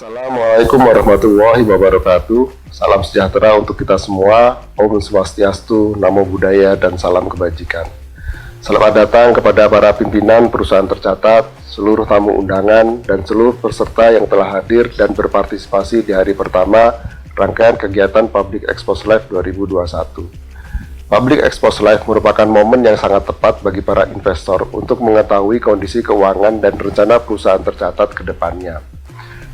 Assalamualaikum warahmatullahi wabarakatuh. Salam sejahtera untuk kita semua. Om Swastiastu, Namo Buddhaya, dan salam kebajikan. Selamat datang kepada para pimpinan perusahaan tercatat, seluruh tamu undangan, dan seluruh peserta yang telah hadir dan berpartisipasi di hari pertama rangkaian kegiatan Public Expose Live 2021. Public Expose Live merupakan momen yang sangat tepat bagi para investor untuk mengetahui kondisi keuangan dan rencana perusahaan tercatat ke depannya.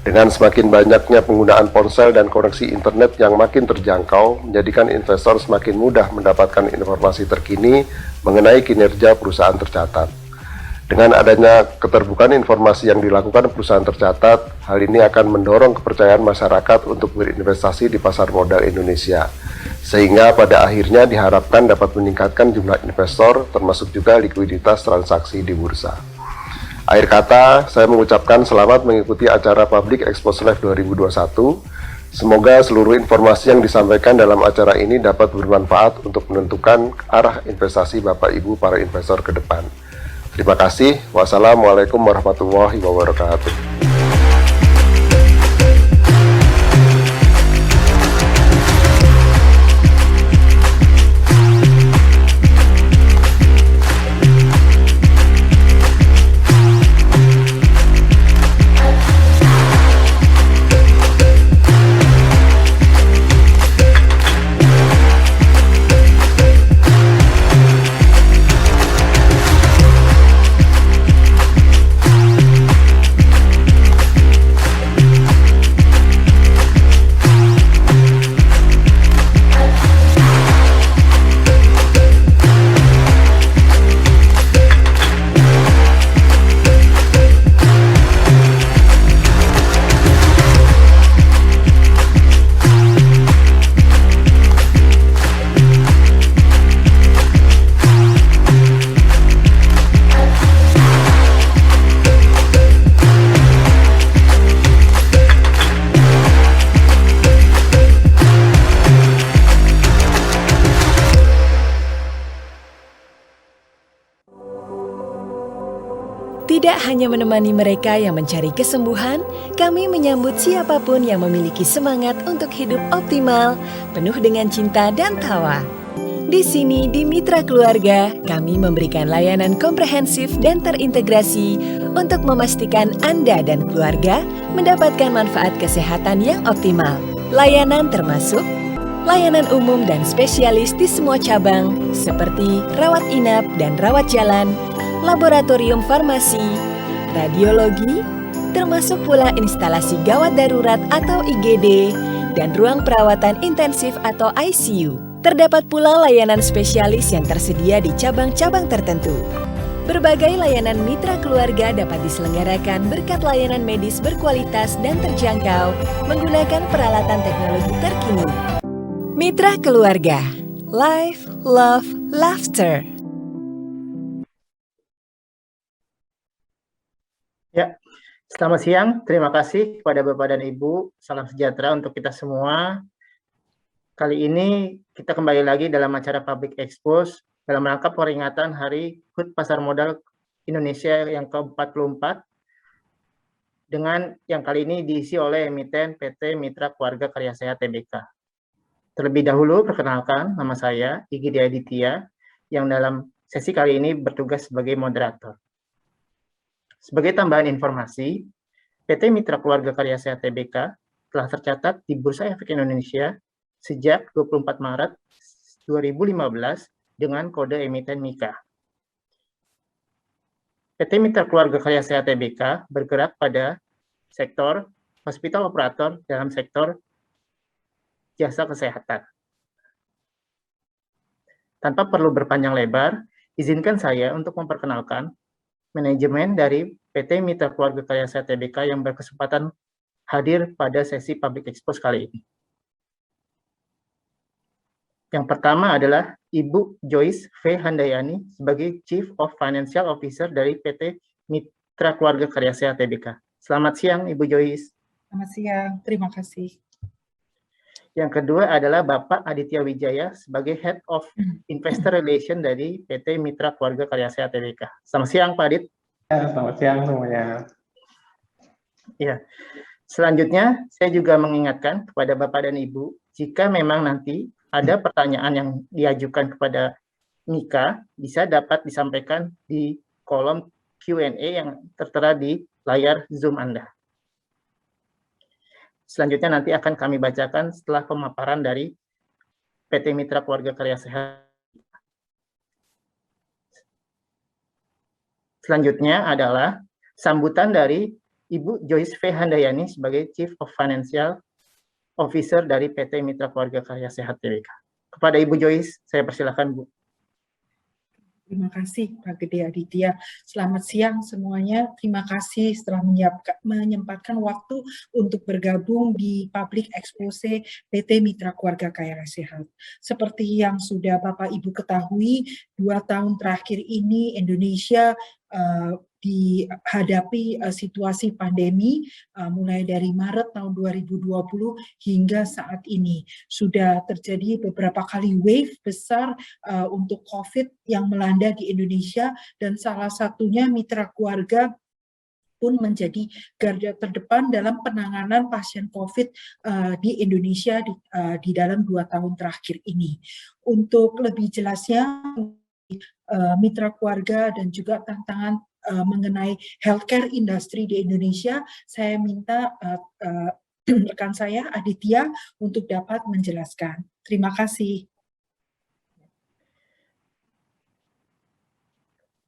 Dengan semakin banyaknya penggunaan ponsel dan koneksi internet yang makin terjangkau, menjadikan investor semakin mudah mendapatkan informasi terkini mengenai kinerja perusahaan tercatat. Dengan adanya keterbukaan informasi yang dilakukan perusahaan tercatat, hal ini akan mendorong kepercayaan masyarakat untuk berinvestasi di pasar modal Indonesia, sehingga pada akhirnya diharapkan dapat meningkatkan jumlah investor termasuk juga likuiditas transaksi di bursa. Akhir kata, saya mengucapkan selamat mengikuti acara Public Expose Live 2021. Semoga seluruh informasi yang disampaikan dalam acara ini dapat bermanfaat untuk menentukan arah investasi Bapak Ibu para investor ke depan. Terima kasih. Wassalamualaikum warahmatullahi wabarakatuh. Tidak hanya menemani mereka yang mencari kesembuhan, kami menyambut siapapun yang memiliki semangat untuk hidup optimal, penuh dengan cinta dan tawa. Di sini, di Mitra Keluarga, kami memberikan layanan komprehensif dan terintegrasi untuk memastikan Anda dan keluarga mendapatkan manfaat kesehatan yang optimal. Layanan termasuk layanan umum dan spesialis di semua cabang, seperti rawat inap dan rawat jalan, laboratorium farmasi, radiologi, termasuk pula instalasi gawat darurat atau IGD, dan ruang perawatan intensif atau ICU. Terdapat pula layanan spesialis yang tersedia di cabang-cabang tertentu. Berbagai layanan Mitra Keluarga dapat diselenggarakan berkat layanan medis berkualitas dan terjangkau menggunakan peralatan teknologi terkini. Mitra Keluarga, Life, Love, Laughter. Ya, selamat siang. Terima kasih kepada Bapak dan Ibu. Salam sejahtera untuk kita semua. Kali ini kita kembali lagi dalam acara Public Expose dalam rangka peringatan Hari HUT Pasar Modal Indonesia yang ke-44 dengan yang kali ini diisi oleh emiten PT Mitra Keluarga Karya Sehat Tbk. Terlebih dahulu perkenalkan, nama saya Igede Aditya yang dalam sesi kali ini bertugas sebagai moderator. Sebagai tambahan informasi, PT Mitra Keluarga Karya Sehat Tbk telah tercatat di Bursa Efek Indonesia sejak 24 Maret 2015 dengan kode emiten MIKA. PT Mitra Keluarga Karya Sehat Tbk bergerak pada sektor hospital operator dalam sektor jasa kesehatan. Tanpa perlu berpanjang lebar, izinkan saya untuk memperkenalkan manajemen dari PT Mitra Keluarga Karya Sehat Tbk yang berkesempatan hadir pada sesi Public Expose kali ini. Yang pertama adalah Ibu Joyce V. Handayani sebagai Chief of Financial Officer dari PT Mitra Keluarga Karya Sehat Tbk. Selamat siang, Ibu Joyce. Selamat siang, terima kasih. Yang kedua adalah Bapak Aditya Wijaya sebagai Head of Investor Relation dari PT Mitra Keluarga Karya Sehat Tbk. Selamat siang, Pak Adit. Ya, selamat siang semuanya. Ya, Selanjutnya, saya juga mengingatkan kepada Bapak dan Ibu, jika memang nanti ada pertanyaan yang diajukan kepada Mika, bisa dapat disampaikan di kolom Q&A yang tertera di layar Zoom Anda. Selanjutnya nanti akan kami bacakan setelah pemaparan dari PT Mitra Keluarga Karya Sehat. Selanjutnya adalah sambutan dari Ibu Joyce V. Handayani sebagai Chief of Financial Officer dari PT Mitra Keluarga Karya Sehat Tbk. Kepada Ibu Joyce, saya persilakan, Bu. Terima kasih Pak Gede Aditya. Selamat siang semuanya. Terima kasih setelah menyempatkan waktu untuk bergabung di public expose PT Mitra Keluarga Karya Sehat. Seperti yang sudah Bapak Ibu ketahui, 2 tahun terakhir ini Indonesia dihadapi situasi pandemi mulai dari Maret tahun 2020 hingga saat ini. Sudah terjadi beberapa kali wave besar untuk COVID yang melanda di Indonesia, dan salah satunya Mitra Keluarga pun menjadi garda terdepan dalam penanganan pasien COVID di Indonesia di dalam 2 tahun terakhir ini. Untuk lebih jelasnya, Mitra Keluarga dan juga tantangan mengenai healthcare industry di Indonesia, saya minta rekan saya Aditya untuk dapat menjelaskan. Terima kasih.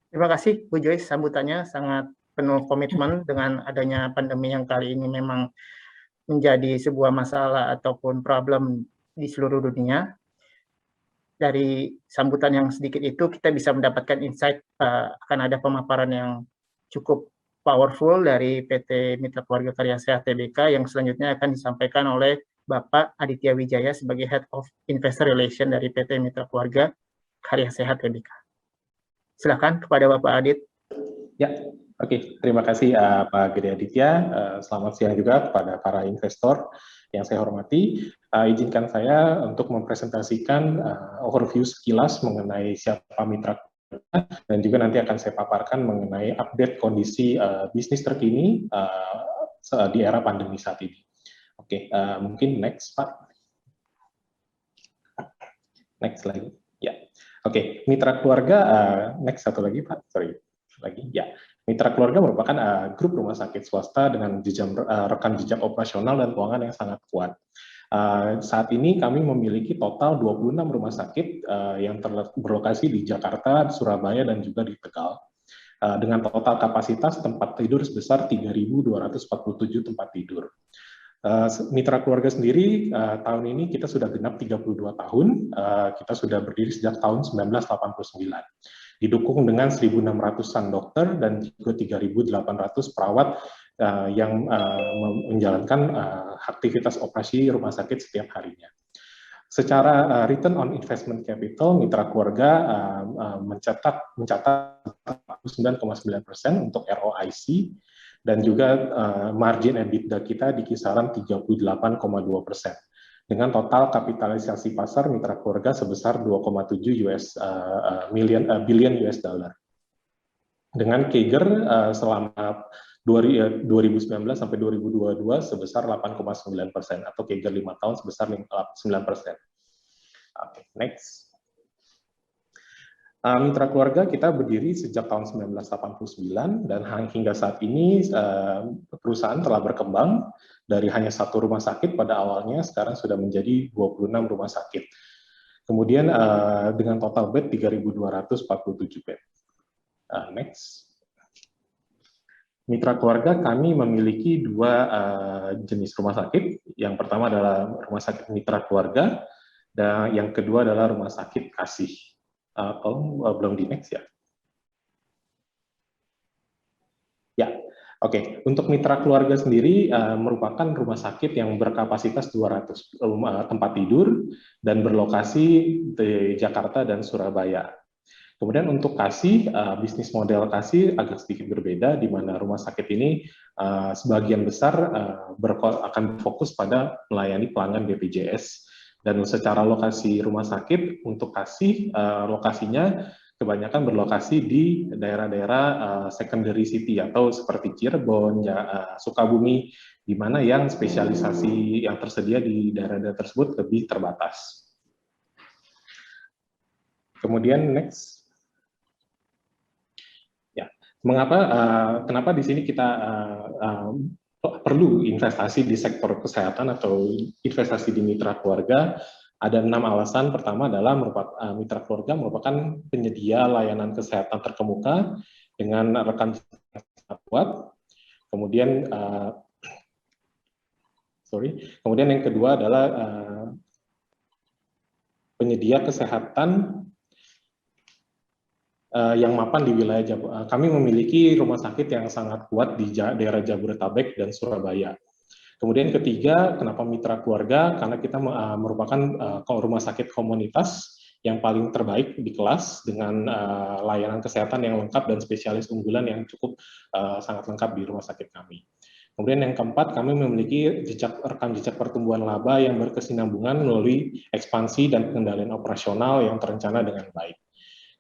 Terima kasih Bu Joyce, sambutannya sangat penuh komitmen dengan adanya pandemi yang kali ini memang menjadi sebuah masalah ataupun problem di seluruh dunia. Dari sambutan yang sedikit itu kita bisa mendapatkan insight akan ada pemaparan yang cukup powerful dari PT Mitra Keluarga Karya Sehat Tbk yang selanjutnya akan disampaikan oleh Bapak Aditya Wijaya sebagai Head of Investor Relations dari PT Mitra Keluarga Karya Sehat Tbk. Silakan kepada Bapak Adit. Ya, oke. Terima kasih Pak Gede Aditya. Selamat siang juga kepada para investor yang saya hormati. Izinkan saya untuk mempresentasikan overview sekilas mengenai siapa Mitra Keluarga, dan juga nanti akan saya paparkan mengenai update kondisi bisnis terkini di era pandemi saat ini. Oke, mungkin next Pak. Next lagi. Ya, oke. Mitra Keluarga, next satu lagi Pak. Sorry, lagi. Ya. Mitra Keluarga merupakan grup rumah sakit swasta dengan rekam jejak operasional dan keuangan yang sangat kuat. Saat ini kami memiliki total 26 rumah sakit yang berlokasi di Jakarta, Surabaya, dan juga di Tegal. Dengan total kapasitas tempat tidur sebesar 3.247 tempat tidur. Mitra Keluarga sendiri tahun ini kita sudah genap 32 tahun, kita sudah berdiri sejak tahun 1989. Didukung dengan 1.600-an dokter dan juga 3.800 perawat yang menjalankan aktivitas operasi rumah sakit setiap harinya. Secara return on investment capital, Mitra Keluarga mencatat 9,9% untuk ROIC, dan juga margin EBITDA kita di kisaran 38,2%. Dengan total kapitalisasi pasar Mitra Keluarga sebesar 2,7 billion US dollar. Dengan CAGR selama 2019 sampai 2022 sebesar 8,9%, atau CAGR 5 tahun sebesar 9%. Oke, next. Mitra Keluarga kita berdiri sejak tahun 1989, dan hingga saat ini perusahaan telah berkembang dari hanya 1 rumah sakit pada awalnya, sekarang sudah menjadi 26 rumah sakit. Kemudian dengan total bed 3.247 bed. Next. Mitra Keluarga kami memiliki 2 jenis rumah sakit. Yang pertama adalah rumah sakit Mitra Keluarga, dan yang kedua adalah rumah sakit Kasih. Belum di next ya. Ya, oke. Untuk Mitra Keluarga sendiri merupakan rumah sakit yang berkapasitas 200 tempat tidur dan berlokasi di Jakarta dan Surabaya. Kemudian untuk Kasih, bisnis model Kasih agak sedikit berbeda, di mana rumah sakit ini sebagian besar akan fokus pada melayani pelanggan BPJS. Dan secara lokasi rumah sakit untuk Kasih, lokasinya kebanyakan berlokasi di daerah-daerah secondary city atau seperti Cirebon, Sukabumi, di mana yang spesialisasi yang tersedia di daerah-daerah tersebut lebih terbatas. Kemudian next. Ya, kenapa di sini kita perlu investasi di sektor kesehatan atau investasi di mitra keluarga? Ada 6 alasan. Pertama adalah mitra keluarga merupakan penyedia layanan kesehatan terkemuka dengan rekan yang sangat kuat. Kemudian, kemudian yang kedua adalah penyedia kesehatan yang mapan di wilayah Jabodetabek. Kami memiliki rumah sakit yang sangat kuat di daerah Jabodetabek dan Surabaya. Kemudian ketiga, kenapa mitra keluarga? Karena kita merupakan rumah sakit komunitas yang paling terbaik di kelas dengan layanan kesehatan yang lengkap dan spesialis unggulan yang cukup sangat lengkap di rumah sakit kami. Kemudian yang keempat, kami memiliki rekam jejak pertumbuhan laba yang berkesinambungan melalui ekspansi dan pengendalian operasional yang terencana dengan baik.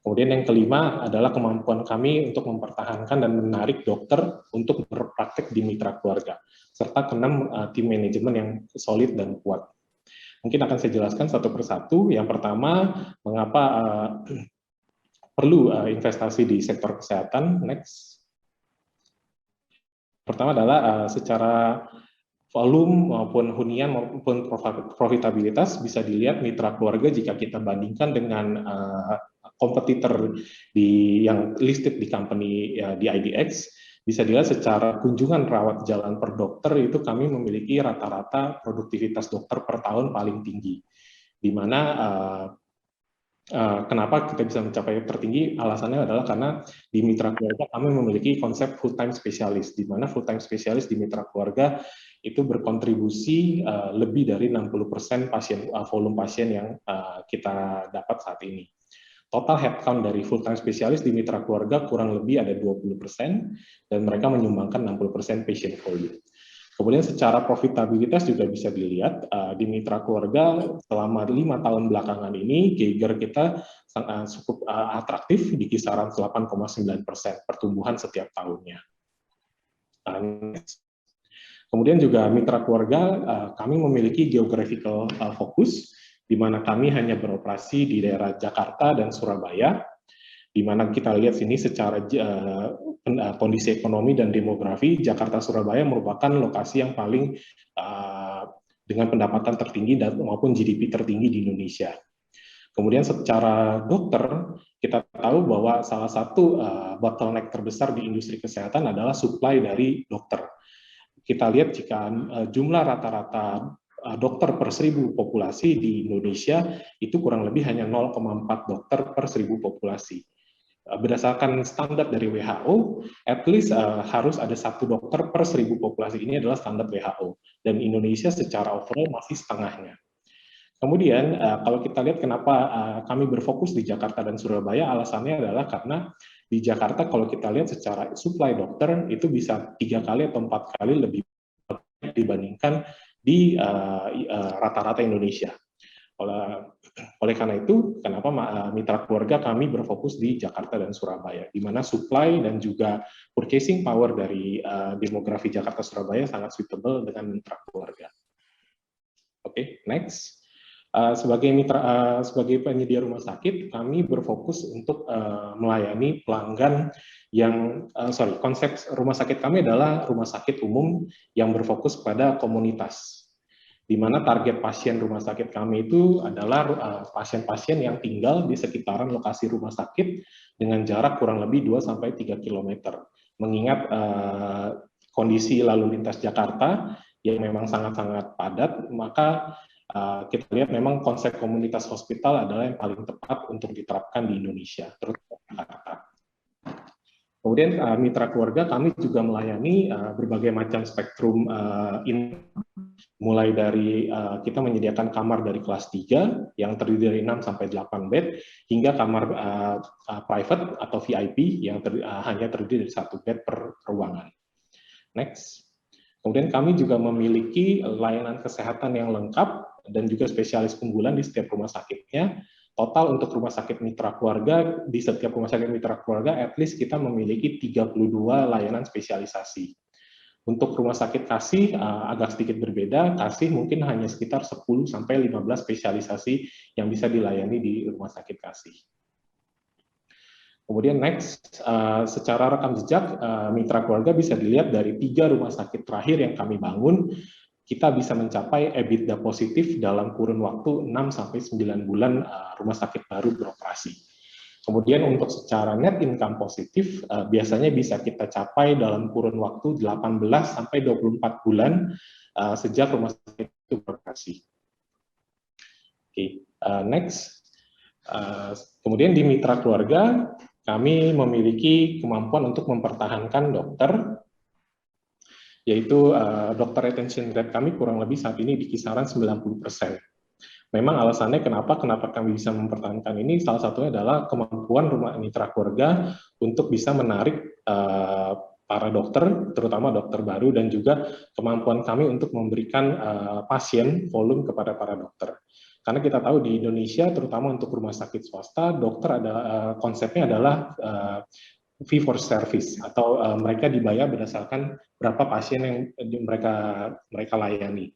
Kemudian yang kelima adalah kemampuan kami untuk mempertahankan dan menarik dokter untuk berpraktek di mitra keluarga, serta keenam tim manajemen yang solid dan kuat. Mungkin akan saya jelaskan satu persatu. Yang pertama, mengapa perlu investasi di sektor kesehatan. Next. Pertama adalah secara volume maupun hunian maupun profitabilitas bisa dilihat mitra keluarga jika kita bandingkan dengan kompetitor yang listed di company di IDX, bisa dilihat secara kunjungan rawat jalan per dokter itu kami memiliki rata-rata produktivitas dokter per tahun paling tinggi. Di mana kenapa kita bisa mencapai tertinggi? Alasannya adalah karena di mitra keluarga kami memiliki konsep full-time specialist, di mana full-time specialist di mitra keluarga itu berkontribusi lebih dari 60% volume pasien yang kita dapat saat ini. Total headcount dari full-time specialist di mitra keluarga kurang lebih ada 20%, dan mereka menyumbangkan 60% patient volume. Kemudian secara profitabilitas juga bisa dilihat, di mitra keluarga selama 5 tahun belakangan ini, CAGR kita cukup atraktif di kisaran 8,9% pertumbuhan setiap tahunnya. Kemudian juga mitra keluarga, kami memiliki geographical focus, di mana kami hanya beroperasi di daerah Jakarta dan Surabaya, di mana kita lihat sini secara kondisi ekonomi dan demografi, Jakarta-Surabaya merupakan lokasi yang paling dengan pendapatan tertinggi maupun GDP tertinggi di Indonesia. Kemudian secara dokter, kita tahu bahwa salah satu bottleneck terbesar di industri kesehatan adalah supply dari dokter. Kita lihat jika jumlah rata-rata dokter per 1000 populasi di Indonesia itu kurang lebih hanya 0,4 dokter per 1000 populasi. Berdasarkan standar dari WHO, at least harus ada 1 dokter per 1000 populasi. Ini adalah standar WHO, dan Indonesia secara overall masih setengahnya. Kemudian kalau kita lihat kenapa kami berfokus di Jakarta dan Surabaya, alasannya adalah karena di Jakarta kalau kita lihat secara supply dokter itu bisa 3 kali atau 4 kali lebih dibandingkan di rata-rata Indonesia. Oleh karena itu, kenapa mitra keluarga kami berfokus di Jakarta dan Surabaya, di mana supply dan juga purchasing power dari demografi Jakarta-Surabaya sangat suitable dengan mitra keluarga. Oke, next. Sebagai penyedia rumah sakit, kami berfokus untuk melayani pelanggan yang, konsep rumah sakit kami adalah rumah sakit umum yang berfokus pada komunitas, di mana target pasien rumah sakit kami itu adalah pasien-pasien yang tinggal di sekitaran lokasi rumah sakit dengan jarak kurang lebih 2-3 km. Mengingat kondisi lalu lintas Jakarta yang memang sangat-sangat padat, maka kita lihat memang konsep komunitas hospital adalah yang paling tepat untuk diterapkan di Indonesia, terutama Jakarta. Kemudian mitra keluarga kami juga melayani berbagai macam spektrum, mulai dari kita menyediakan kamar dari kelas 3 yang terdiri dari 6-8 bed, hingga kamar private atau VIP yang hanya terdiri dari 1 bed per ruangan. Next. Kemudian kami juga memiliki layanan kesehatan yang lengkap dan juga spesialis unggulan di setiap rumah sakitnya, total untuk rumah sakit mitra keluarga, di setiap rumah sakit mitra keluarga at least kita memiliki 32 layanan spesialisasi. Untuk rumah sakit Kasih agak sedikit berbeda, Kasih mungkin hanya sekitar 10-15 spesialisasi yang bisa dilayani di rumah sakit Kasih. Kemudian next, secara rekam jejak mitra keluarga bisa dilihat dari 3 rumah sakit terakhir yang kami bangun, kita bisa mencapai EBITDA positif dalam kurun waktu 6-9 bulan rumah sakit baru beroperasi. Kemudian untuk secara net income positif, biasanya bisa kita capai dalam kurun waktu 18-24 bulan sejak rumah sakit itu beroperasi. Oke, next. Kemudian di mitra keluarga, kami memiliki kemampuan untuk mempertahankan dokter, yaitu dokter retention rate kami kurang lebih saat ini di kisaran 90%. Memang alasannya kenapa kami bisa mempertahankan ini, salah satunya adalah kemampuan rumah mitra keluarga untuk bisa menarik para dokter, terutama dokter baru, dan juga kemampuan kami untuk memberikan pasien volume kepada para dokter. Karena kita tahu di Indonesia, terutama untuk rumah sakit swasta, dokter konsepnya adalah fee for service, atau mereka dibayar berdasarkan berapa pasien yang mereka layani.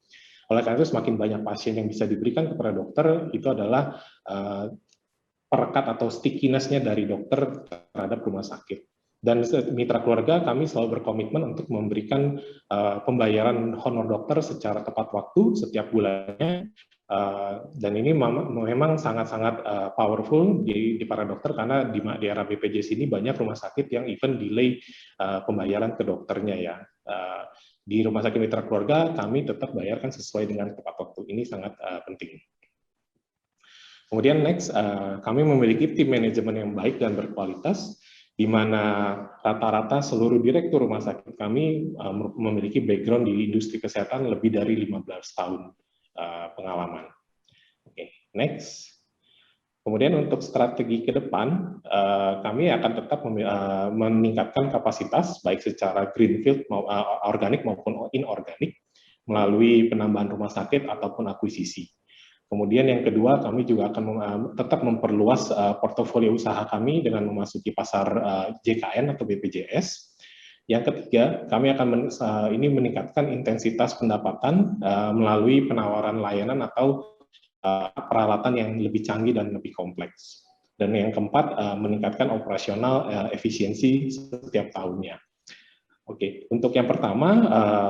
Oleh karena itu, semakin banyak pasien yang bisa diberikan kepada dokter, itu adalah perekat atau stickiness-nya dari dokter terhadap rumah sakit. Dan mitra keluarga kami selalu berkomitmen untuk memberikan pembayaran honor dokter secara tepat waktu setiap bulannya. Dan ini memang sangat-sangat powerful di para dokter, karena di era BPJS ini banyak rumah sakit yang even delay pembayaran ke dokternya ya. Di rumah sakit mitra keluarga kami tetap bayarkan sesuai dengan tepat waktu. Ini sangat penting. Kemudian next, kami memiliki tim manajemen yang baik dan berkualitas, di mana rata-rata seluruh direktur rumah sakit kami memiliki background di industri kesehatan lebih dari 15 tahun pengalaman. Oke, next. Kemudian untuk strategi ke depan, kami akan tetap meningkatkan kapasitas baik secara greenfield, organik maupun inorganik, melalui penambahan rumah sakit ataupun akuisisi. Kemudian yang kedua, kami juga akan tetap memperluas portofolio usaha kami dengan memasuki pasar JKN atau BPJS. Yang ketiga, kami akan meningkatkan intensitas pendapatan melalui penawaran layanan atau peralatan yang lebih canggih dan lebih kompleks. Dan yang keempat, meningkatkan operasional efisiensi setiap tahunnya. Oke, untuk yang pertama,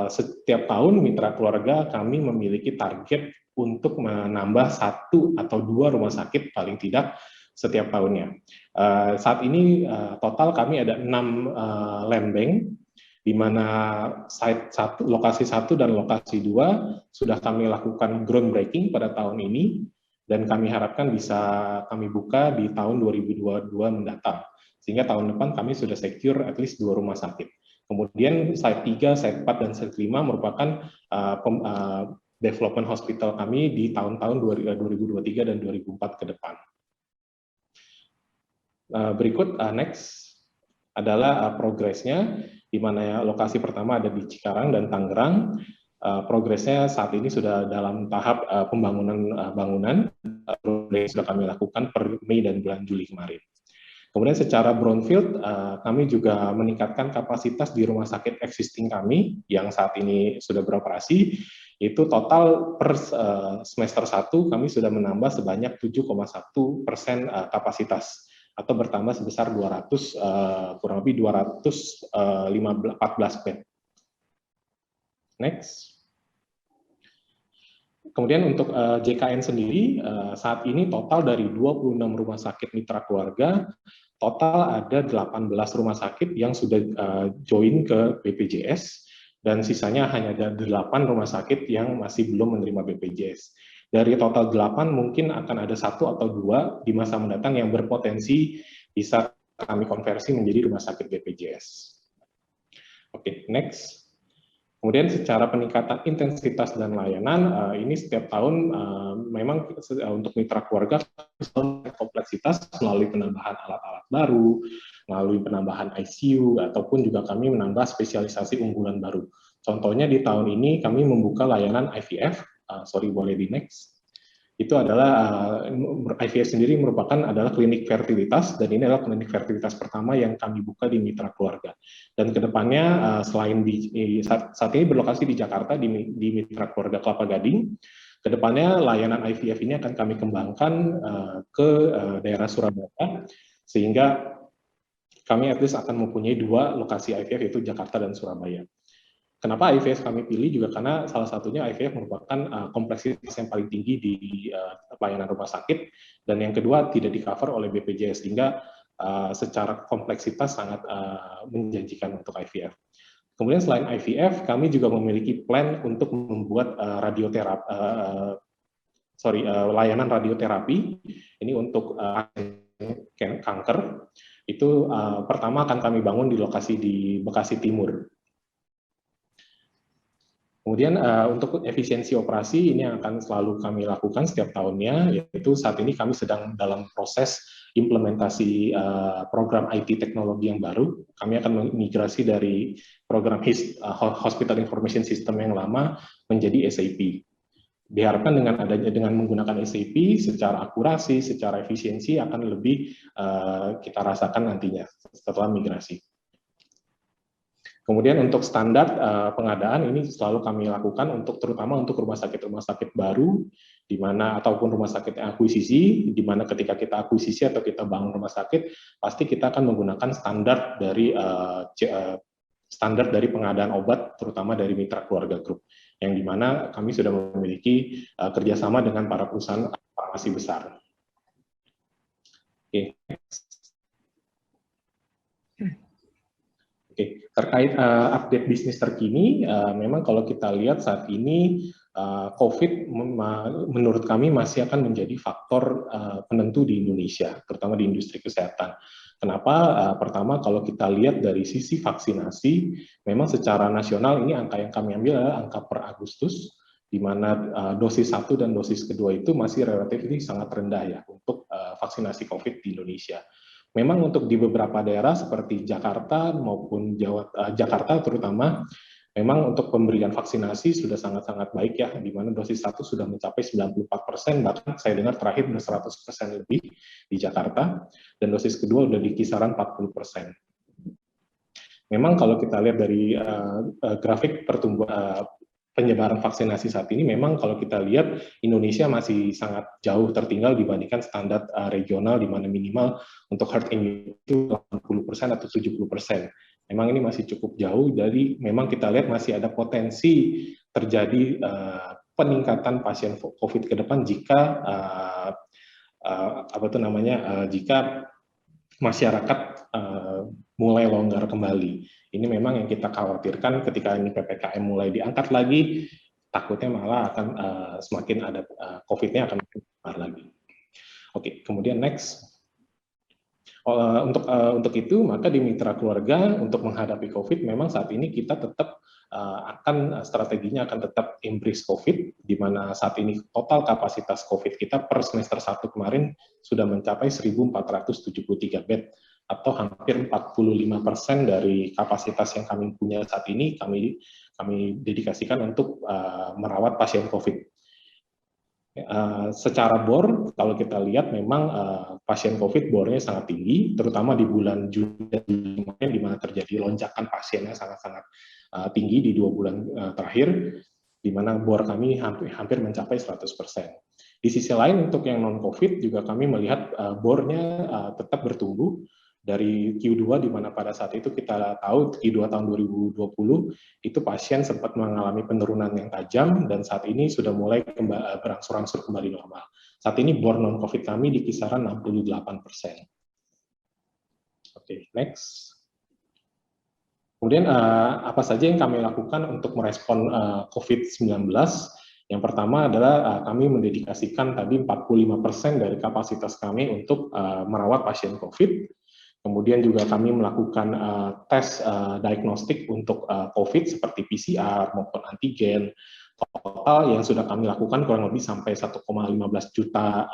setiap tahun mitra keluarga kami memiliki target untuk menambah 1 atau 2 rumah sakit paling tidak setiap tahunnya. Saat ini total kami ada 6 land bank, di mana lokasi 1 dan lokasi 2 sudah kami lakukan groundbreaking pada tahun ini, dan kami harapkan bisa kami buka di tahun 2022 mendatang, sehingga tahun depan kami sudah secure at least 2 rumah sakit. Kemudian site 3, site 4, dan site 5 merupakan development hospital kami di tahun-tahun 2023 dan 2004 ke depan. Berikut next adalah progresnya, di mana lokasi pertama ada di Cikarang dan Tangerang. Progresnya saat ini sudah dalam tahap bangunan sudah kami lakukan per Mei dan bulan Juli kemarin. Kemudian secara brownfield, kami juga meningkatkan kapasitas di rumah sakit existing kami yang saat ini sudah beroperasi. Itu total per semester 1 kami sudah menambah sebanyak 7,1% kapasitas, atau bertambah sebesar kurang lebih 214 bed. Next. Kemudian untuk JKN sendiri, saat ini total dari 26 rumah sakit mitra keluarga, total ada 18 rumah sakit yang sudah join ke BPJS, dan sisanya hanya ada 8 rumah sakit yang masih belum menerima BPJS. Dari total 8, mungkin akan ada 1 atau 2 di masa mendatang yang berpotensi bisa kami konversi menjadi rumah sakit BPJS. Oke, next. Kemudian secara peningkatan intensitas dan layanan, ini setiap tahun memang untuk mitra keluarga kompleksitas melalui penambahan alat-alat baru, melalui penambahan ICU, ataupun juga kami menambah spesialisasi unggulan baru. Contohnya di tahun ini kami membuka layanan IVF, boleh di next. itu adalah IVF sendiri adalah klinik fertilitas, dan ini adalah klinik fertilitas pertama yang kami buka di mitra keluarga. Dan kedepannya selain saat ini berlokasi di Jakarta di mitra keluarga Kelapa Gading, kedepannya layanan IVF ini akan kami kembangkan ke daerah Surabaya, sehingga kami at least akan mempunyai 2 lokasi IVF, yaitu Jakarta dan Surabaya. Kenapa IVF kami pilih juga karena salah satunya IVF merupakan kompleksitas yang paling tinggi di pelayanan rumah sakit, dan yang kedua tidak di-cover oleh BPJS, sehingga secara kompleksitas sangat menjanjikan untuk IVF. Kemudian selain IVF, kami juga memiliki plan untuk membuat layanan radioterapi. Ini untuk kanker. Itu pertama akan kami bangun di lokasi di Bekasi Timur. Kemudian untuk efisiensi operasi ini akan selalu kami lakukan setiap tahunnya, yaitu saat ini kami sedang dalam proses implementasi program IT teknologi yang baru. Kami akan migrasi dari program Hospital Information System yang lama menjadi SAP. Diharapkan dengan menggunakan SAP secara akurasi, secara efisiensi akan lebih kita rasakan nantinya setelah migrasi. Kemudian untuk standar pengadaan ini selalu kami lakukan terutama untuk rumah sakit baru, di mana ataupun rumah sakit akuisisi, di mana ketika kita akuisisi atau kita bangun rumah sakit, pasti kita akan menggunakan standar dari pengadaan obat, terutama dari mitra keluarga grup, yang di mana kami sudah memiliki kerjasama dengan para perusahaan farmasi besar. Oke. Oke, terkait update bisnis terkini, memang kalau kita lihat saat ini COVID menurut kami masih akan menjadi faktor penentu di Indonesia, terutama di industri kesehatan. Kenapa? Pertama, kalau kita lihat dari sisi vaksinasi, memang secara nasional ini angka yang kami ambil adalah angka per Agustus, di mana dosis 1 dan dosis kedua itu masih relatif sangat rendah ya untuk vaksinasi COVID di Indonesia. Memang untuk di beberapa daerah seperti Jakarta maupun Jakarta terutama, memang untuk pemberian vaksinasi sudah sangat-sangat baik ya, di mana dosis 1 sudah mencapai 94%, bahkan saya dengar terakhir sudah 100% lebih di Jakarta, dan dosis kedua sudah di kisaran 40%. Memang kalau kita lihat dari grafik penyebaran vaksinasi saat ini, memang kalau kita lihat Indonesia masih sangat jauh tertinggal dibandingkan standar regional, di mana minimal untuk herd immunity itu 80% atau 70%. Memang ini masih cukup jauh, jadi memang kita lihat masih ada potensi terjadi peningkatan pasien COVID ke depan jika jika masyarakat mulai longgar kembali. Ini memang yang kita khawatirkan ketika ini PPKM mulai diangkat lagi, takutnya malah akan semakin ada COVID-nya akan besar lagi. Oke, kemudian next. Untuk itu, maka di mitra keluarga untuk menghadapi COVID, memang saat ini kita tetap strateginya akan tetap embrace COVID, di mana saat ini total kapasitas COVID kita per semester 1 kemarin sudah mencapai 1.473 bed, atau hampir 45% dari kapasitas yang kami punya saat ini kami dedikasikan untuk merawat pasien COVID. Secara bor, kalau kita lihat memang pasien COVID bornya sangat tinggi, terutama di bulan Juni dan Juli di mana terjadi lonjakan pasiennya sangat-sangat tinggi di 2 bulan terakhir, di mana bor kami hampir mencapai 100%. Di sisi lain untuk yang non-COVID juga kami melihat bornya tetap bertumbuh dari Q2, di mana pada saat itu kita tahu Q2 tahun 2020 itu pasien sempat mengalami penurunan yang tajam, dan saat ini sudah mulai berangsur-angsur kembali normal. Saat ini bor non-COVID kami di kisaran 68%. Oke, next. Kemudian apa saja yang kami lakukan untuk merespon COVID-19? Yang pertama adalah kami mendedikasikan tadi 45% dari kapasitas kami untuk merawat pasien COVID. Kemudian juga kami melakukan tes diagnostik untuk COVID seperti PCR maupun antigen. Total yang sudah kami lakukan kurang lebih sampai 1,15 juta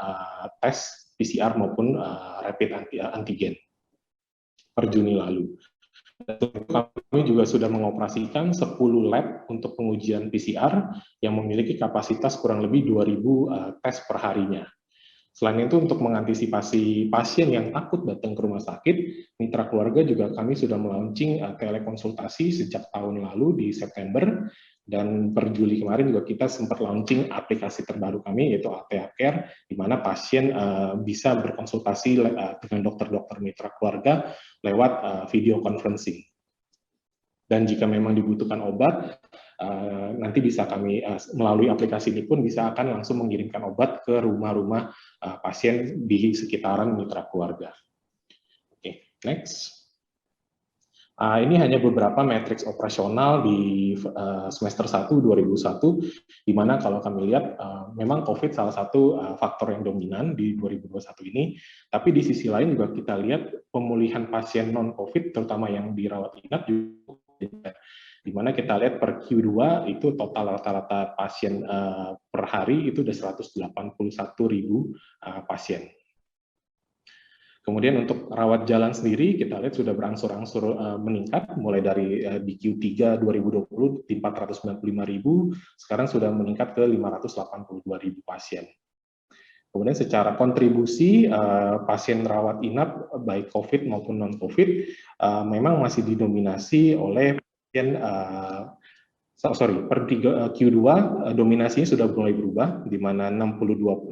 tes PCR maupun rapid antigen per Juni lalu. Kami juga sudah mengoperasikan 10 lab untuk pengujian PCR yang memiliki kapasitas kurang lebih 2.000 tes per harinya. Selain itu, untuk mengantisipasi pasien yang takut datang ke rumah sakit, mitra keluarga juga kami sudah melaunching telekonsultasi sejak tahun lalu di September, dan per Juli kemarin juga kita sempat launching aplikasi terbaru kami, yaitu Altea Care, di mana pasien bisa berkonsultasi dengan dokter-dokter mitra keluarga lewat video conferencing. Dan jika memang dibutuhkan obat, nanti bisa kami melalui aplikasi ini pun bisa akan langsung mengirimkan obat ke rumah-rumah pasien di sekitaran mitra keluarga. Oke, next. Ini hanya beberapa matriks operasional di semester 1 2001, di mana kalau kami lihat memang COVID salah satu faktor yang dominan di 2021 ini, tapi di sisi lain juga kita lihat pemulihan pasien non-COVID, terutama yang dirawat inap juga, di mana kita lihat per Q2 itu total rata-rata pasien per hari itu udah 181.000 pasien. Kemudian untuk rawat jalan sendiri kita lihat sudah berangsur-angsur meningkat, mulai dari di Q3 2020 di 495.000, sekarang sudah meningkat ke 582.000 pasien. Kemudian secara kontribusi pasien rawat inap baik COVID maupun non-COVID memang masih didominasi oleh pasien per Q2 dominasinya sudah mulai berubah, di mana 65%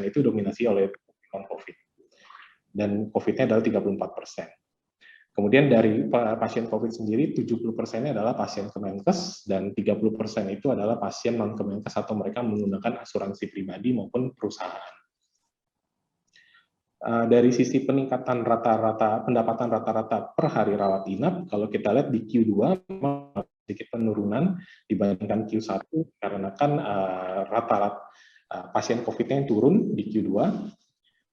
itu dominasi oleh non-COVID. Dan COVID-nya adalah 34%. Kemudian dari pasien COVID sendiri, 70%-nya adalah pasien Kemenkes, dan 30% itu adalah pasien non-Kemenkes atau mereka menggunakan asuransi pribadi maupun perusahaan. Dari sisi peningkatan pendapatan rata-rata per hari rawat inap, kalau kita lihat di Q2, sedikit penurunan dibandingkan Q1, karena kan rata-rata pasien COVID-nya yang turun di Q2.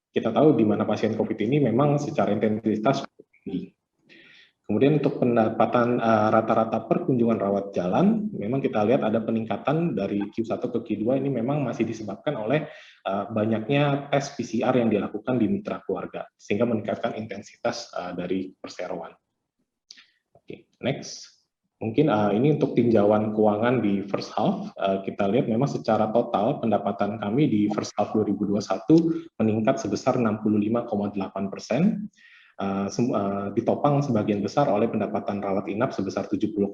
Kita tahu di mana pasien COVID ini memang secara intensitas tinggi. Kemudian untuk pendapatan rata-rata per kunjungan rawat jalan, memang kita lihat ada peningkatan dari Q1 ke Q2 ini memang masih disebabkan oleh banyaknya tes PCR yang dilakukan di mitra keluarga, sehingga meningkatkan intensitas dari perseroan. Oke, next. Mungkin ini untuk tinjauan keuangan di first half, kita lihat memang secara total pendapatan kami di first half 2021 meningkat sebesar 65,8%, ditopang sebagian besar oleh pendapatan rawat inap sebesar 70,2%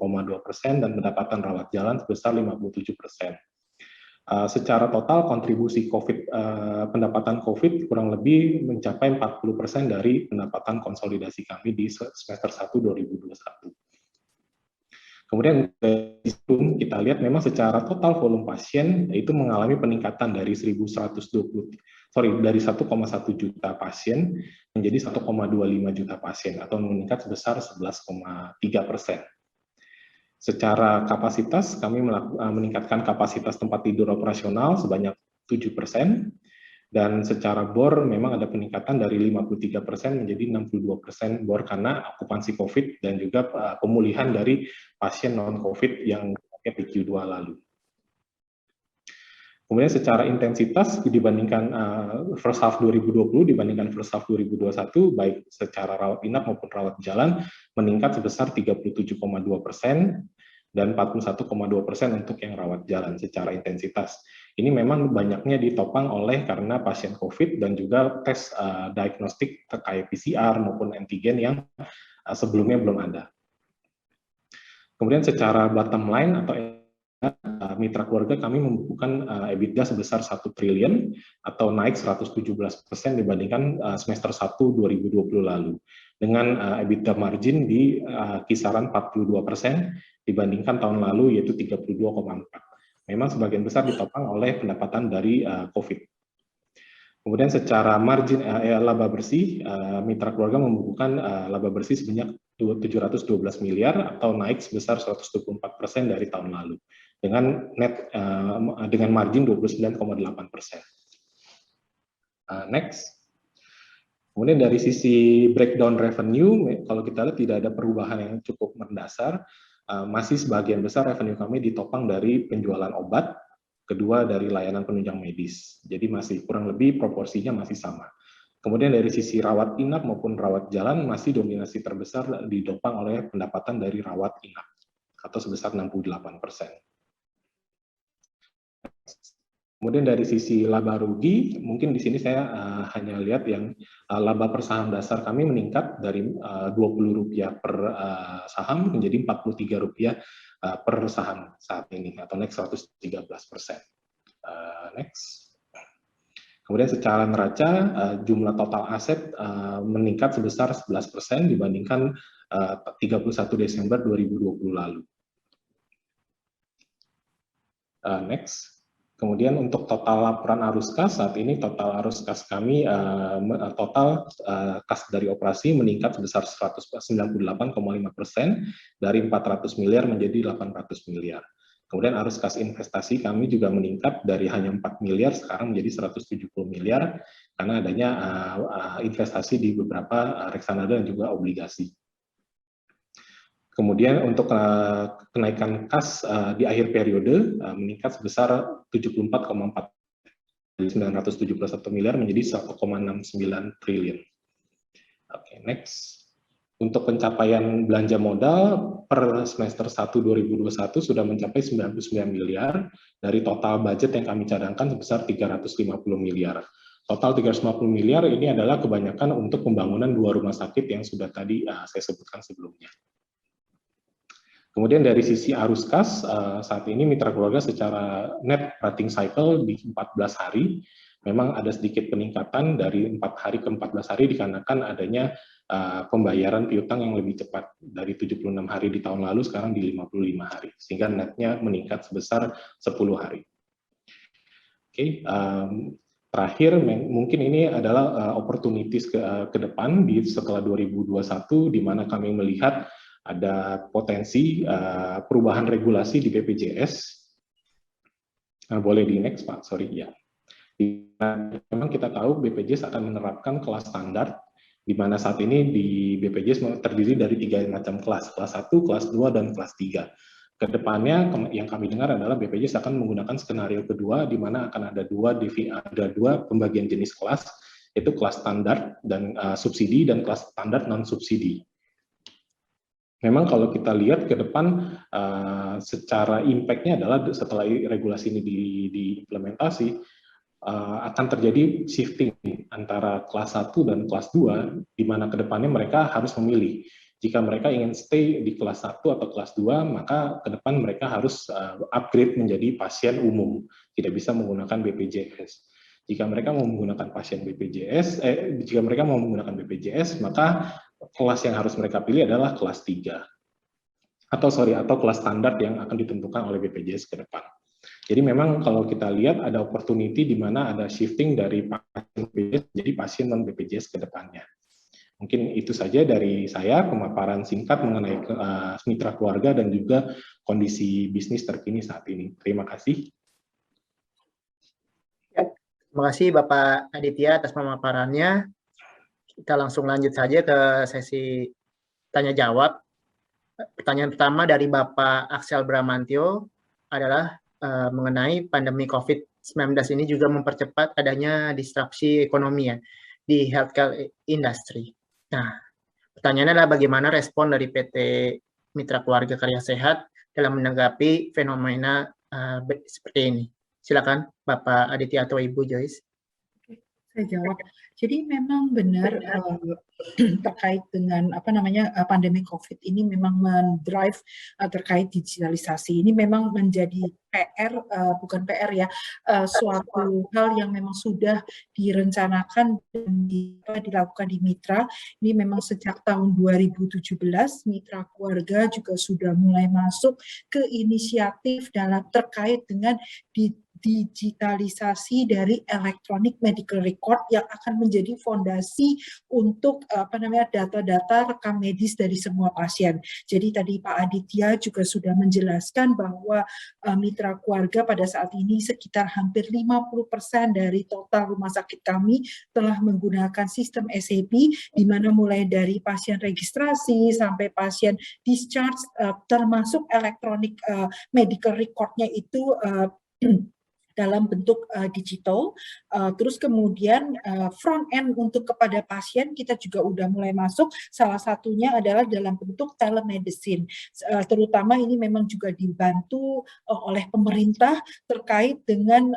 dan pendapatan rawat jalan sebesar 57%. Secara total kontribusi pendapatan COVID kurang lebih mencapai 40% dari pendapatan konsolidasi kami di semester 1 2021. Kemudian kita lihat memang secara total volume pasien itu mengalami peningkatan dari 1,1 juta pasien menjadi 1,25 juta pasien atau meningkat sebesar 11,3%. Secara kapasitas kami meningkatkan kapasitas tempat tidur operasional sebanyak 7%. Dan secara BOR memang ada peningkatan dari 53% menjadi 62% BOR karena okupansi COVID dan juga pemulihan dari pasien non-COVID yang di Q2 lalu. Kemudian secara intensitas dibandingkan first half 2020 dibandingkan first half 2021, baik secara rawat inap maupun rawat jalan meningkat sebesar 37,2% dan 41,2% untuk yang rawat jalan secara intensitas. Ini memang banyaknya ditopang oleh karena pasien COVID dan juga tes diagnostik terkait PCR maupun antigen yang sebelumnya belum ada. Kemudian secara bottom line atau mitra keluarga kami membukukan EBITDA sebesar 1 triliun atau naik 117% dibandingkan semester 1 2020 lalu. Dengan EBITDA margin di kisaran 42% dibandingkan tahun lalu yaitu 32,4%. Memang sebagian besar ditopang oleh pendapatan dari COVID. Kemudian secara margin laba bersih, mitra keluarga membukukan laba bersih sebanyak 712 miliar atau naik sebesar 124% dari tahun lalu dengan dengan margin 29,8%. Next. Kemudian dari sisi breakdown revenue, kalau kita lihat tidak ada perubahan yang cukup mendasar. Masih sebagian besar revenue kami ditopang dari penjualan obat, kedua dari layanan penunjang medis. Jadi masih kurang lebih proporsinya masih sama. Kemudian dari sisi rawat inap maupun rawat jalan masih dominasi terbesar ditopang oleh pendapatan dari rawat inap atau sebesar 68%. Kemudian dari sisi laba rugi, mungkin di sini saya hanya lihat yang laba per saham dasar kami meningkat dari Rp20 per saham menjadi Rp43 per saham saat ini, atau naik 113%. Next. Kemudian secara neraca, jumlah total aset meningkat sebesar 11% dibandingkan 31 Desember 2020 lalu. Next. Kemudian untuk total laporan arus kas, saat ini total arus kas kami, total kas dari operasi meningkat sebesar 198,5% dari 400 miliar menjadi 800 miliar. Kemudian arus kas investasi kami juga meningkat dari hanya 4 miliar sekarang menjadi 170 miliar karena adanya investasi di beberapa reksadana dan juga obligasi. Kemudian untuk kenaikan kas di akhir periode meningkat sebesar 74,4 dari 971 miliar menjadi 1,69 triliun. Oke, next. Untuk pencapaian belanja modal per semester 1 2021 sudah mencapai 99 miliar dari total budget yang kami cadangkan sebesar 350 miliar. Total 350 miliar ini adalah kebanyakan untuk pembangunan 2 rumah sakit yang sudah tadi saya sebutkan sebelumnya. Kemudian dari sisi arus kas, saat ini mitra keluarga secara net rating cycle di 14 hari, memang ada sedikit peningkatan dari 4 hari ke 14 hari dikarenakan adanya pembayaran piutang yang lebih cepat dari 76 hari di tahun lalu sekarang di 55 hari, sehingga netnya meningkat sebesar 10 hari. Oke, terakhir mungkin ini adalah opportunities ke depan setelah 2021 di mana kami melihat ada potensi perubahan regulasi di BPJS. Boleh di next, Pak. Sorry, ya. Memang kita tahu BPJS akan menerapkan kelas standar, di mana saat ini di BPJS terdiri dari 3 macam kelas 1, kelas 2, dan kelas 3. Kedepannya yang kami dengar adalah BPJS akan menggunakan skenario kedua, di mana akan ada dua pembagian jenis kelas, yaitu kelas standar dan subsidi, dan kelas standar non-subsidi. Memang kalau kita lihat ke depan secara impact-nya adalah setelah regulasi ini diimplementasi akan terjadi shifting antara kelas 1 dan kelas 2 di mana ke depannya mereka harus memilih. Jika mereka ingin stay di kelas 1 atau kelas 2, maka ke depan mereka harus upgrade menjadi pasien umum, tidak bisa menggunakan BPJS. Jika mereka mau menggunakan BPJS, maka kelas yang harus mereka pilih adalah kelas 3. Atau kelas standar yang akan ditentukan oleh BPJS ke depan. Jadi memang kalau kita lihat ada opportunity di mana ada shifting dari pasien BPJS jadi pasien non BPJS ke depannya. Mungkin itu saja dari saya, pemaparan singkat mengenai mitra keluarga dan juga kondisi bisnis terkini saat ini. Terima kasih. Ya, terima kasih Bapak Aditya atas pemaparannya. Kita langsung lanjut saja ke sesi tanya-jawab. Pertanyaan pertama dari Bapak Axel Bramantio adalah mengenai pandemi COVID-19 ini juga mempercepat adanya disrupsi ekonomi ya di healthcare industry. Nah, pertanyaannya adalah bagaimana respon dari PT Mitra Keluarga Karya Sehat dalam menanggapi fenomena seperti ini. Silakan Bapak Aditya atau Ibu Joyce. Saya jawab. Jadi memang benar terkait dengan pandemi COVID ini memang mendrive terkait digitalisasi. Ini memang menjadi PR, bukan PR ya, suatu hal yang memang sudah direncanakan dan dilakukan di Mitra. Ini memang sejak tahun 2017 Mitra Keluarga juga sudah mulai masuk ke inisiatif dalam terkait dengan digitalisasi dari electronic medical record yang akan menjadi fondasi untuk data-data rekam medis dari semua pasien. Jadi tadi Pak Aditya juga sudah menjelaskan bahwa Mitra Keluarga pada saat ini sekitar hampir 50% dari total rumah sakit kami telah menggunakan sistem SAP, di mana mulai dari pasien registrasi sampai pasien discharge termasuk electronic medical record-nya itu dalam bentuk digital, terus kemudian front end untuk kepada pasien kita juga udah mulai masuk, salah satunya adalah dalam bentuk telemedicine, terutama ini memang juga dibantu oleh pemerintah terkait dengan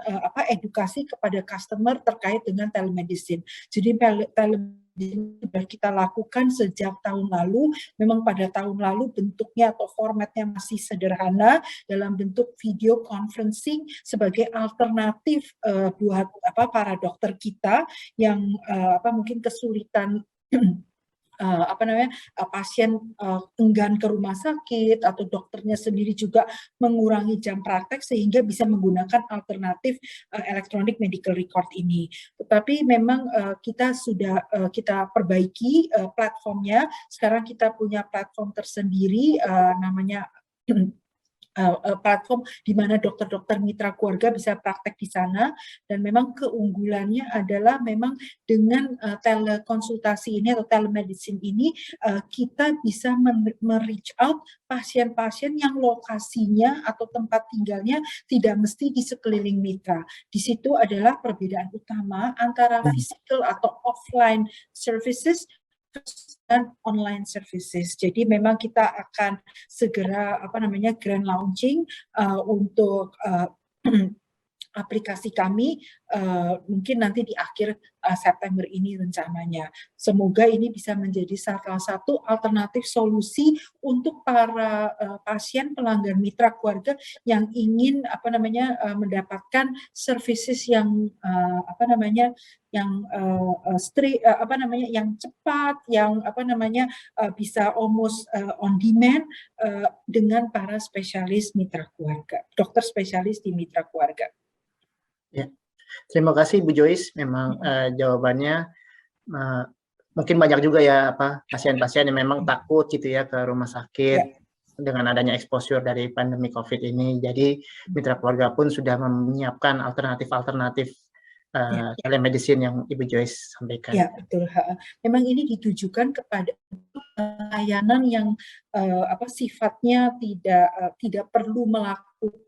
edukasi kepada customer terkait dengan telemedicine. Jadi telemedicine sudah kita lakukan sejak tahun lalu. Memang pada tahun lalu bentuknya atau formatnya masih sederhana dalam bentuk video conferencing sebagai alternatif buat para dokter kita yang mungkin kesulitan pasien enggan ke rumah sakit atau dokternya sendiri juga mengurangi jam praktek sehingga bisa menggunakan alternatif electronic medical record ini. Tetapi memang kita sudah kita perbaiki platformnya. Sekarang kita punya platform tersendiri namanya platform di mana dokter-dokter mitra keluarga bisa praktek di sana, dan memang keunggulannya adalah memang dengan telekonsultasi ini atau telemedicine ini kita bisa reach out pasien-pasien yang lokasinya atau tempat tinggalnya tidak mesti di sekeliling mitra. Di situ adalah perbedaan utama antara physical atau offline services dan online services. Jadi memang kita akan segera grand launching untuk aplikasi kami mungkin nanti di akhir September ini rencananya. Semoga ini bisa menjadi salah satu alternatif solusi untuk para pasien pelanggan mitra keluarga yang ingin mendapatkan services yang yang cepat, yang bisa almost on demand dengan para spesialis mitra keluarga, dokter spesialis di mitra keluarga. Ya. Terima kasih Bu Joyce, memang jawabannya mungkin banyak juga ya pasien-pasien yang memang takut gitu ya ke rumah sakit dengan adanya exposure dari pandemi COVID ini. Jadi mitra keluarga pun sudah menyiapkan alternatif-alternatif telemedicine yang Ibu Joyce sampaikan. Ya, betul. Memang ini ditujukan kepada layanan yang sifatnya tidak perlu melakukan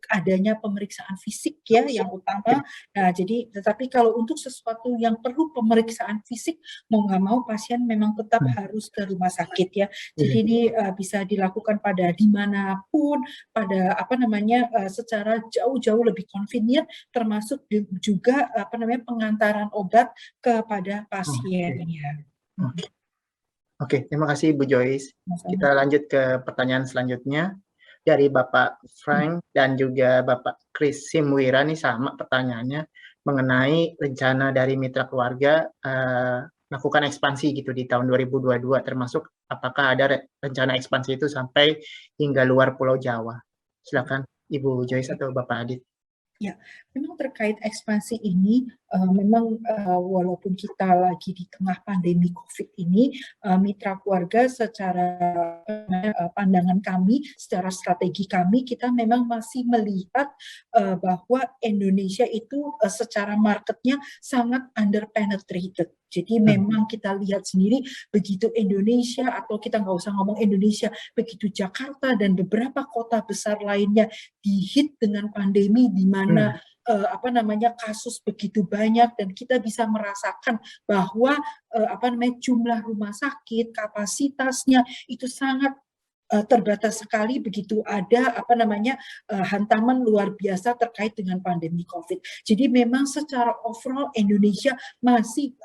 adanya pemeriksaan fisik ya yang utama. Nah, jadi tetapi kalau untuk sesuatu yang perlu pemeriksaan fisik, mau nggak mau pasien memang tetap harus ke rumah sakit ya. Jadi ini bisa dilakukan pada dimanapun, pada secara jauh-jauh lebih convenient, termasuk juga pengantaran obat kepada pasiennya. Oke, terima kasih Bu Joyce. Kita lanjut ke pertanyaan selanjutnya dari Bapak Frank dan juga Bapak Chris Simwira. Nih sama pertanyaannya mengenai rencana dari mitra keluarga melakukan ekspansi gitu di tahun 2022, termasuk apakah ada rencana ekspansi itu sampai hingga luar Pulau Jawa. Silakan Ibu Joyce atau Bapak Adit. Ya, memang terkait ekspansi ini, memang walaupun kita lagi di tengah pandemi COVID ini, mitra keluarga secara pandangan kami, secara strategi kami, kita memang masih melihat bahwa Indonesia itu secara marketnya sangat underpenetrated. Jadi memang kita lihat sendiri begitu Indonesia, atau kita nggak usah ngomong Indonesia, begitu Jakarta dan beberapa kota besar lainnya dihit dengan pandemi di mana kasus begitu banyak, dan kita bisa merasakan bahwa jumlah rumah sakit, kapasitasnya itu sangat terbatas sekali begitu ada hantaman luar biasa terkait dengan pandemi COVID. Jadi memang secara overall Indonesia masih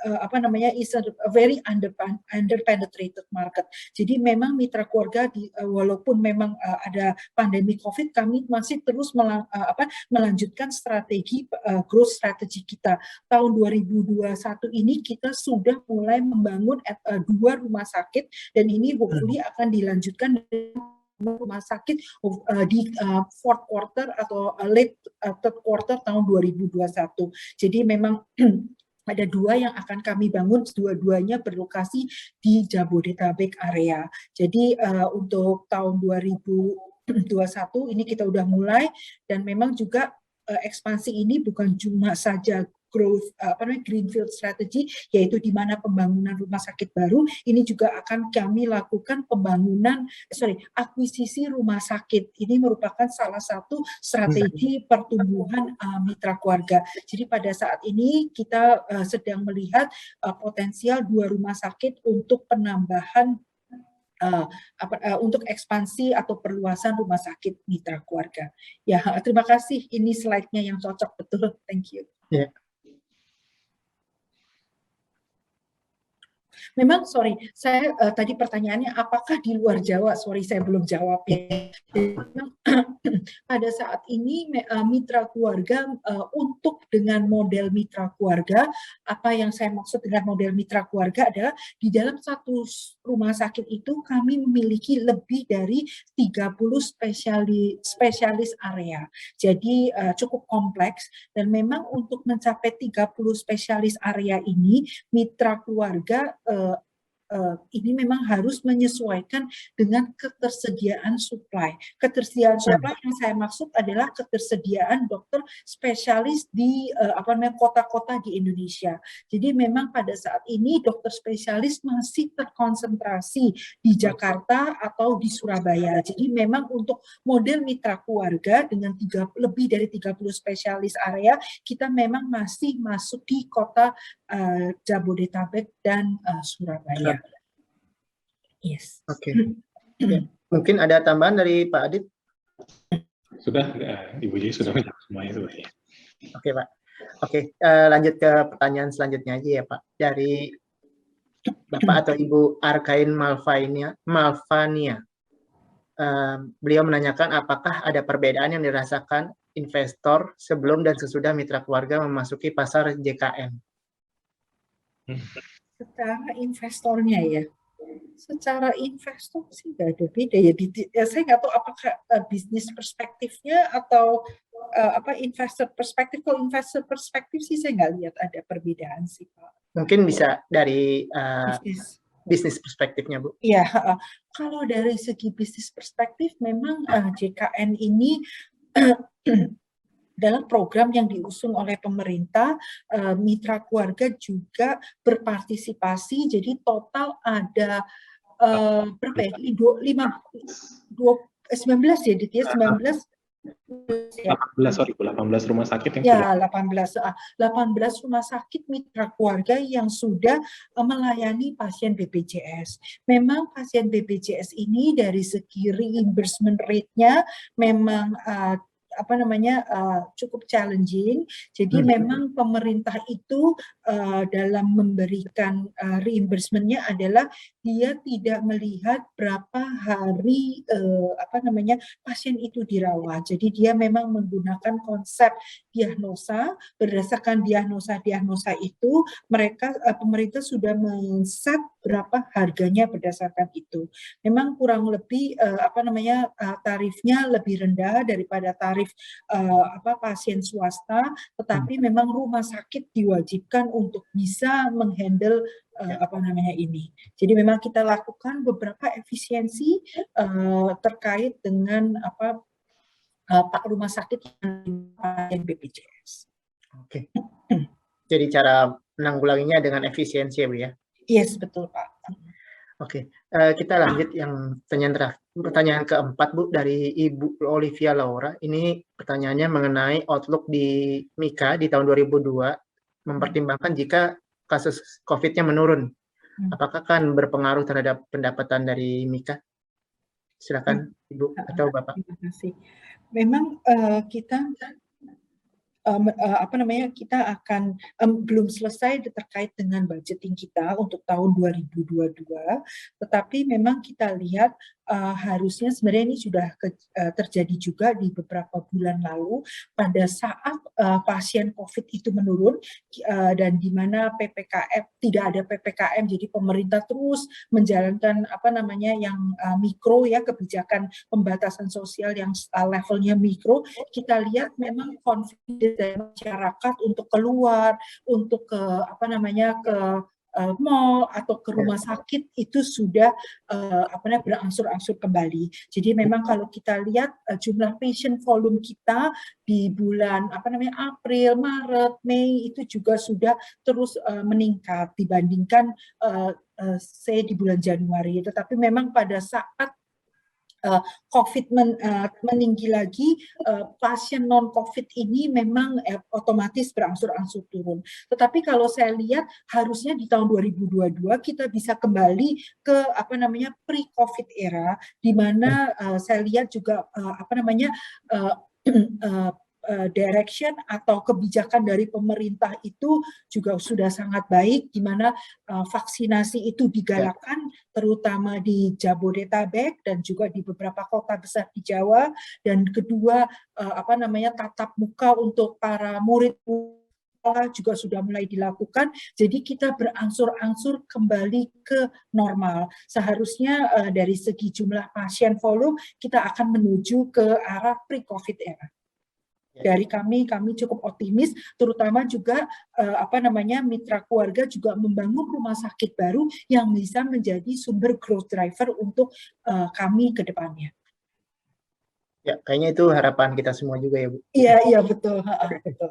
is a very underpenetrated market. Jadi memang mitra keluarga walaupun memang ada pandemi COVID, kami masih terus melanjutkan strategi growth strategy kita. Tahun 2021 ini kita sudah mulai membangun 2 rumah sakit, dan ini hopefully akan dilanjutkan rumah sakit di fourth quarter atau late third quarter tahun 2021. Jadi memang ada 2 yang akan kami bangun, dua-duanya berlokasi di Jabodetabek area. Jadi untuk tahun 2021 ini kita udah mulai, dan memang juga ekspansi ini bukan cuma saja greenfield strategy, yaitu di mana pembangunan rumah sakit baru ini juga akan kami lakukan akuisisi rumah sakit. Ini merupakan salah satu strategi pertumbuhan mitra keluarga. Jadi pada saat ini kita sedang melihat potensial 2 rumah sakit untuk penambahan untuk ekspansi atau perluasan rumah sakit mitra keluarga. Ya, terima kasih. Ini slide-nya yang cocok betul. Thank you. Ya. Memang, saya tadi pertanyaannya apakah di luar Jawa? Saya belum jawab ya. Pada saat ini mitra keluarga untuk dengan model mitra keluarga, apa yang saya maksud dengan model mitra keluarga adalah di dalam satu rumah sakit itu kami memiliki lebih dari 30 spesialis area. Jadi cukup kompleks, dan memang untuk mencapai 30 spesialis area ini mitra keluarga ini memang harus menyesuaikan dengan ketersediaan supply. Ketersediaan supply yang saya maksud adalah ketersediaan dokter spesialis di kota-kota di Indonesia. Jadi memang pada saat ini dokter spesialis masih terkonsentrasi di Jakarta atau di Surabaya. Jadi memang untuk model mitra keluarga dengan lebih dari 30 spesialis area, kita memang masih masuk di kota Jabodetabek dan Surabaya. Yes. Oke. Ya. Mungkin ada tambahan dari Pak Adit? Sudah, Ibu Ji sudah menjawab semuanya itu. Ya. Oke, Pak. Oke, lanjut ke pertanyaan selanjutnya aja ya, Pak. Dari Bapak atau Ibu Arkain Malvania. Beliau menanyakan apakah ada perbedaan yang dirasakan investor sebelum dan sesudah mitra keluarga memasuki pasar JKN? Secara investornya ya. Secara investor sih nggak ada beda ya. Saya nggak tahu apakah bisnis perspektifnya atau investor perspektif. Kalau investor perspektif sih saya nggak lihat ada perbedaan sih, Pak. Mungkin bisa dari bisnis perspektifnya, Bu. Iya, kalau dari segi bisnis perspektif memang JKN ini dalam program yang diusung oleh pemerintah, mitra keluarga juga berpartisipasi, jadi total ada berapa ya? 19 ya, Dit ya, 19 18 rumah sakit yang ya, 18 rumah sakit mitra keluarga yang sudah melayani pasien BPJS. Memang pasien BPJS ini dari segi reimbursement rate-nya memang cukup challenging. Jadi memang pemerintah itu dalam memberikan reimbursement-nya adalah dia tidak melihat berapa hari pasien itu dirawat. Jadi dia memang menggunakan konsep diagnosa. Berdasarkan diagnosa itu pemerintah sudah men-set berapa harganya berdasarkan itu. Memang kurang lebih tarifnya lebih rendah daripada tarif pasien swasta, tetapi memang rumah sakit diwajibkan untuk bisa menghandle ini. Jadi memang kita lakukan beberapa efisiensi terkait dengan rumah sakit yang BPJS. Oke. Jadi cara menanggulanginya dengan efisiensi ya, Bu ya? Yes, betul, Pak. Oke, kita lanjut yang pertanyaan keempat, Bu, dari Ibu Olivia Laura. Ini pertanyaannya mengenai outlook di Mika di tahun 2002, mempertimbangkan jika kasus COVID-nya menurun. Apakah akan berpengaruh terhadap pendapatan dari Mika? Silakan, Ibu atau Bapak. Terima kasih. Memang kita kita akan belum selesai terkait dengan budgeting kita untuk tahun 2022, tetapi memang kita lihat harusnya sebenarnya ini sudah terjadi juga di beberapa bulan lalu pada saat pasien COVID itu menurun dan di mana PPKM tidak ada PPKM, jadi pemerintah terus menjalankan yang mikro ya, kebijakan pembatasan sosial yang levelnya mikro. Kita lihat memang confidence dari masyarakat untuk keluar, untuk ke mall atau ke rumah sakit itu sudah berangsur-angsur kembali. Jadi memang kalau kita lihat jumlah patient volume kita di bulan April, Maret, Mei itu juga sudah terus meningkat dibandingkan di bulan Januari. Tetapi memang pada saat COVID meninggi lagi, pasien non-COVID ini memang otomatis berangsur-angsur turun. Tetapi kalau saya lihat harusnya di tahun 2022 kita bisa kembali ke pre-COVID era, di mana saya lihat juga direction atau kebijakan dari pemerintah itu juga sudah sangat baik, di mana vaksinasi itu digalakkan terutama di Jabodetabek dan juga di beberapa kota besar di Jawa. Dan kedua, tatap muka untuk para murid juga sudah mulai dilakukan, jadi kita berangsur-angsur kembali ke normal. Seharusnya dari segi jumlah pasien volume kita akan menuju ke arah pre-COVID era. Dari kami cukup optimis, terutama juga mitra keluarga juga membangun rumah sakit baru yang bisa menjadi sumber growth driver untuk kami ke depannya. Ya, kayaknya itu harapan kita semua juga ya, Bu. Iya betul. Betul.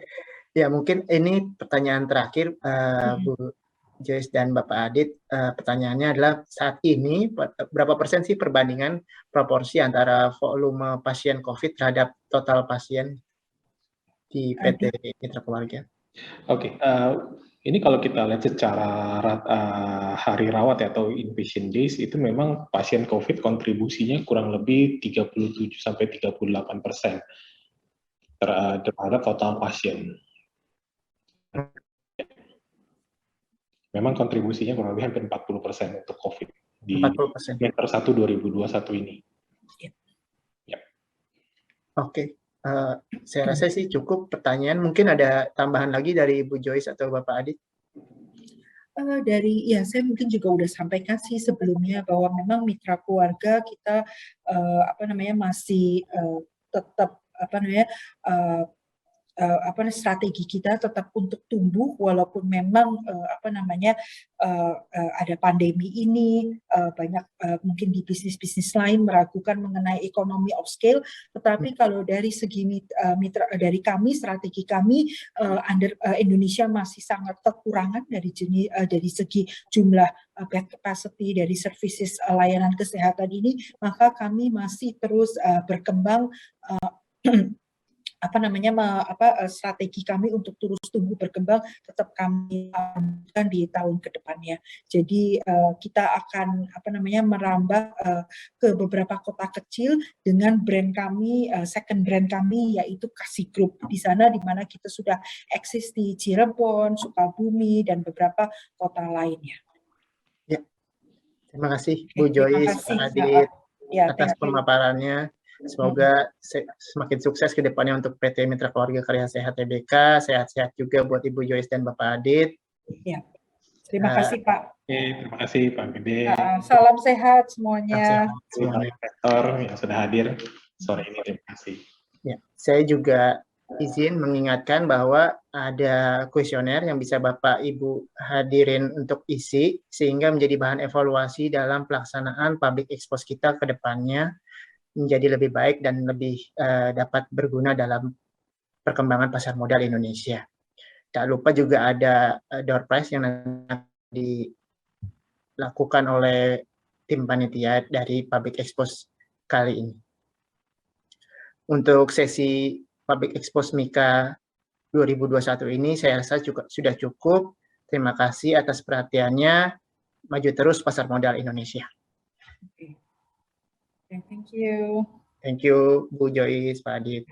Ya, mungkin ini pertanyaan terakhir, Bu Joyce dan Bapak Adit. Pertanyaannya adalah saat ini berapa persen sih perbandingan proporsi antara volume pasien COVID terhadap total pasien di PT Mitra Keluarga? Oke, ini kalau kita lihat secara hari rawat ya, atau inpatient days, itu memang pasien COVID kontribusinya kurang lebih 37-38% terhadap total pasien. Memang kontribusinya kurang lebih hampir 40% untuk COVID di 40%. semester 1 2021 ini. Ya. Oke. Saya rasa sih cukup pertanyaan. Mungkin ada tambahan lagi dari Ibu Joyce atau Bapak Adit? Saya mungkin juga udah sampaikan sih sebelumnya bahwa memang mitra keluarga kita masih tetap strategi kita tetap untuk tumbuh walaupun memang ada pandemi ini, banyak mungkin di bisnis-bisnis lain meragukan mengenai ekonomi of scale, tetapi kalau dari segi mitra dari kami, strategi kami, Indonesia masih sangat kekurangan dari segi jumlah bed capacity dari services layanan kesehatan ini, maka kami masih terus berkembang strategi kami untuk terus tumbuh berkembang tetap kami lakukan di tahun ke depannya. Jadi kita akan merambah ke beberapa kota kecil dengan brand kami, second brand kami yaitu Kasih Group. Di sana di mana kita sudah eksis di Cirebon, Sukabumi dan beberapa kota lainnya. Ya. Terima kasih Bu Joyce, Pak Adit atas pemaparannya. Semoga semakin sukses ke depannya untuk PT Mitra Keluarga Karya Sehat TBK. Sehat-sehat juga buat Ibu Joyce dan Bapak Adit. Ya. Terima kasih Pak. Terima kasih Pak Gede. Salam sehat semuanya. Terima kasih Rektor yang sudah hadir sore ini. Terima kasih. Ya, saya juga izin mengingatkan bahwa ada kuesioner yang bisa Bapak Ibu hadirin untuk isi sehingga menjadi bahan evaluasi dalam pelaksanaan public expose kita ke depannya menjadi lebih baik dan lebih dapat berguna dalam perkembangan pasar modal Indonesia. Tak lupa juga ada door prize yang nanti dilakukan oleh tim panitia dari Public Expose kali ini. Untuk sesi Public Expose MIKA 2021 ini saya rasa juga sudah cukup. Terima kasih atas perhatiannya. Maju terus pasar modal Indonesia. Thank you. Thank you, Bu Joyce, Pak Adit.